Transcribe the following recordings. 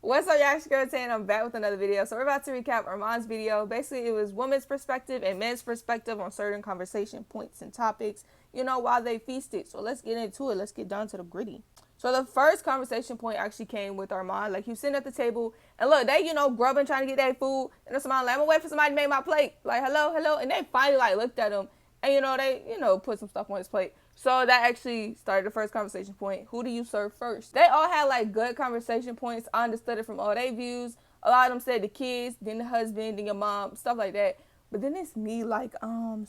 What's up, y'all? It's your girl Tay, and I'm back with another video. So we're about to recap Armon's video. Basically, it was women's perspective and men's perspective on certain conversation points and topics, while they feasted. So let's get into it. Let's get down to the gritty. So the first conversation point actually came with Armon. Like, he was sitting at the table, and look, they, grubbing, trying to get their food, and then somebody like, I'm gonna wait for somebody to make my plate. Like, hello, hello. And they finally, looked at him, and, they, put some stuff on his plate. So that actually started the first conversation point. Who do you serve first? They all had, good conversation points. I understood it from all their views. A lot of them said the kids, then the husband, then your mom, stuff like that. But then it's me, a lot of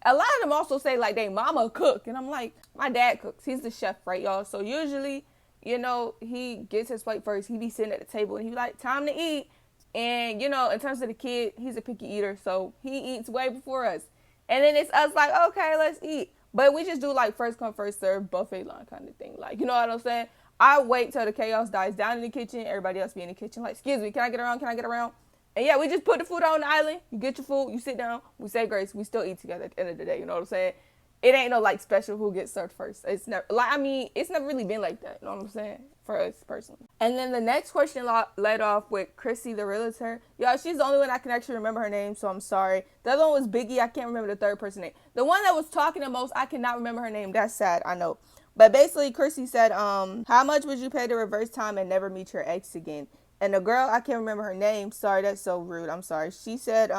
them also say, they mama cook. And I'm like, my dad cooks. He's the chef, right, y'all? So usually, he gets his plate first. He be sitting at the table, and he be like, time to eat. And, in terms of the kid, he's a picky eater. So he eats way before us. And then it's us okay, let's eat. But we just do first come, first serve, buffet line kind of thing. You know what I'm saying? I wait till the chaos dies down in the kitchen. Everybody else be in the kitchen. Excuse me, can I get around? Can I get around? And yeah, we just put the food on the island. You get your food, you sit down, we say grace, we still eat together at the end of the day. You know what I'm saying? It ain't no special who gets served first. It's never it's never really been like that. You know what I'm saying? For us personally. And then the next question led off with Chrissy, the realtor. Y'all, she's the only one I can actually remember her name, so I'm sorry. The other one was Biggie. I can't remember the third person name. The one that was talking the most, I cannot remember her name. That's sad, I know. But basically, Chrissy said, how much would you pay to reverse time and never meet your ex again? And the girl, I can't remember her name. Sorry, that's so rude. I'm sorry. She said,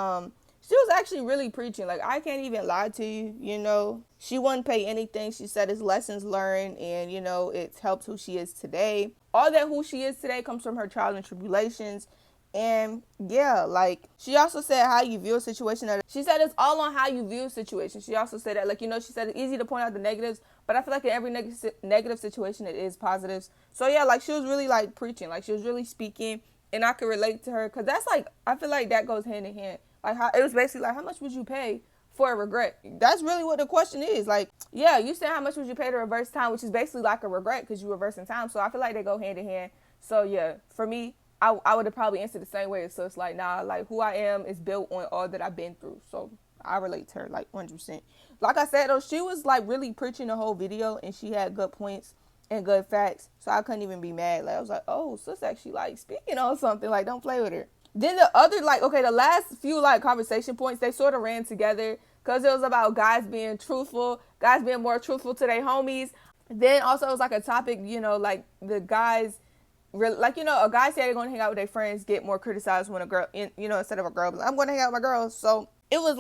she was actually really preaching. I can't even lie to you, She wouldn't pay anything. She said it's lessons learned, and, it's helped who she is today. All that who she is today comes from her trials and tribulations. And, yeah, she also said how you view a situation. She said it's all on how you view a situation. She also said that, she said it's easy to point out the negatives, but I feel like in every negative situation, it is positives. So, yeah, she was really, preaching. She was really speaking, and I could relate to her. Because that's, I feel like that goes hand in hand. It was basically how much would you pay for a regret? That's really what the question is. Yeah, you said how much would you pay to reverse time, which is basically a regret because you reversing time. So I feel like they go hand in hand. So yeah, for me, I would have probably answered the same way. So it's who I am is built on all that I've been through. So I relate to her 100%. Like I said though, she was really preaching the whole video, and she had good points and good facts. So I couldn't even be mad. I was oh, sis actually speaking on something. Don't play with her. Then the other, the last few, conversation points, they sort of ran together because it was about guys being truthful, guys being more truthful to their homies. Then also it was, a topic, the guys, a guy said they're going to hang out with their friends, get more criticized when a girl, instead of a girl, I'm going to hang out with my girls. So it was,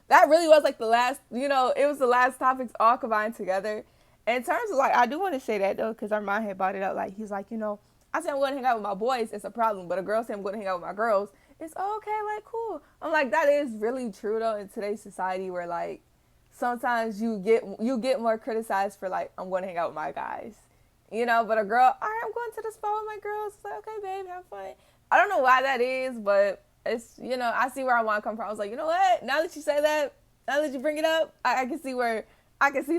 that really was, the last, it was the last topics all combined together. And in terms of, I do want to say that, though, because our mind had brought it up. He's I said I'm going to hang out with my boys, it's a problem. But a girl said I'm going to hang out with my girls, it's okay, cool. I'm that is really true, though, in today's society where, sometimes you get more criticized for, I'm going to hang out with my guys. But a girl, all right, I'm going to the spa with my girls. It's okay, babe, have fun. I don't know why that is, but it's, I see where I want to come from. I was you know what? Now that you say that, now that you bring it up, I can see that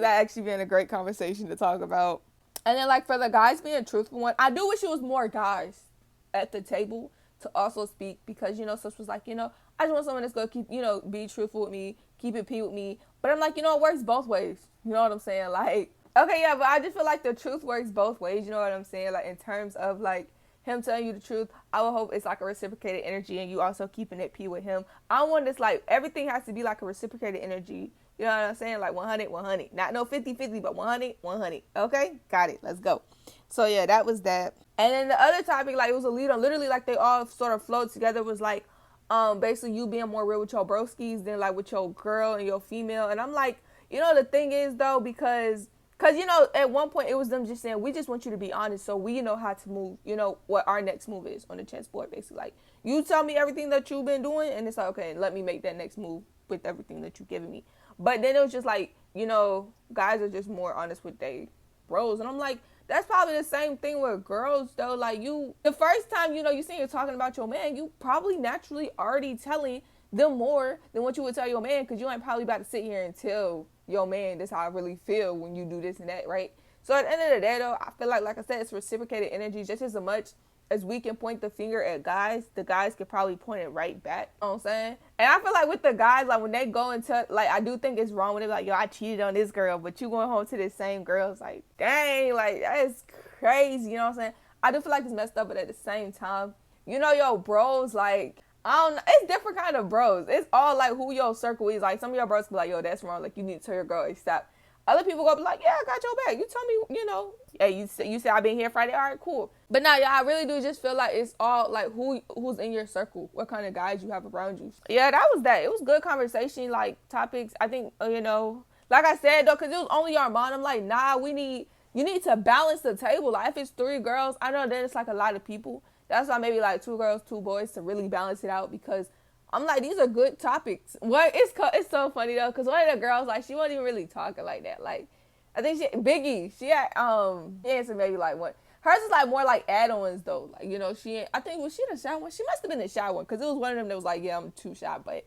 actually being a great conversation to talk about. And then, for the guys being a truthful one, I do wish it was more guys at the table to also speak because, sis was I just want someone that's going to keep, be truthful with me, keep it P with me. But I'm it works both ways. You know what I'm saying? Okay, yeah, but I just feel the truth works both ways. You know what I'm saying? In terms of, him telling you the truth, I would hope it's, a reciprocated energy and you also keeping it P with him. I want this, everything has to be, a reciprocated energy. You know what I'm saying? 100, 100. Not no 50, 50, but 100, 100. Okay? Got it. Let's go. So, yeah, that was that. And then the other topic, it was a lead on. Literally, they all sort of flowed together. Was, basically you being more real with your broskies than, with your girl and your female. And I'm the thing is, though, because, at one point it was them just saying, we just want you to be honest so we know how to move, what our next move is on the chessboard, basically. You tell me everything that you've been doing, and it's okay, let me make that next move with everything that you've given me. But then it was just guys are just more honest with their bros. And I'm that's probably the same thing with girls, though. The first time, you see you're talking about your man, you probably naturally already telling them more than what you would tell your man because you ain't probably about to sit here and tell your man this how I really feel when you do this and that, right? So at the end of the day, though, I feel like I said, it's reciprocated energy just as much as we can point the finger at guys, the guys could probably point it right back. You know what I'm saying? And I feel with the guys, when they go into, I do think it's wrong when they're yo, I cheated on this girl, but you going home to this same girl. It's dang, that is crazy. You know what I'm saying? I do feel like it's messed up, but at the same time, you know, your bros, like, I don't know, it's different kind of bros. It's all like who your circle is. Like, some of your bros be like, yo, that's wrong. Like, you need to tell your girl ASAP. Other people go be like, yeah, I got your back. You tell me, you know, hey, you say I've been here Friday. All right, cool. But now, y'all, I really do just feel like it's all like who's in your circle, what kind of guys you have around you. Yeah, that was that. It was good conversation, like topics. I think, you know, like I said though, because it was only Armon. I'm like, nah, you need to balance the table. Like if it's 3 girls, I know that it's like a lot of people. That's why maybe like 2 girls, 2 boys to really balance it out, because I'm like, these are good topics. What it's so funny though, because one of the girls, like, she wasn't even really talking like that. Like, I think Biggie, she answered maybe like one. Hers is like more like add-ons though. Like, you know, I think, was she the shy one? She must have been the shy one, because it was one of them that was like, yeah, I'm too shy. But,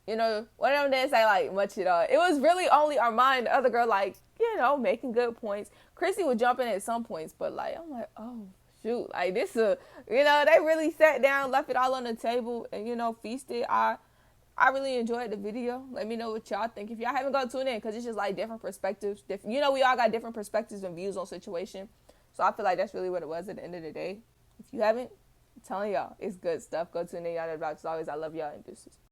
you know, one of them didn't say like much at all. It was really only Armand, the other girl, like, you know, making good points. Chrissy would jump in at some points, but like, I'm like, oh shoot, like this, you know, they really sat down, left it all on the table, and, you know, feasted. I really enjoyed the video. Let me know what y'all think. If y'all haven't gone tune in, because it's just like different perspectives. You know, we all got different perspectives and views on situation. So I feel like that's really what it was at the end of the day. If you haven't, I'm telling y'all, it's good stuff. Go tune in. Y'all know about, as always, I love y'all and deuces.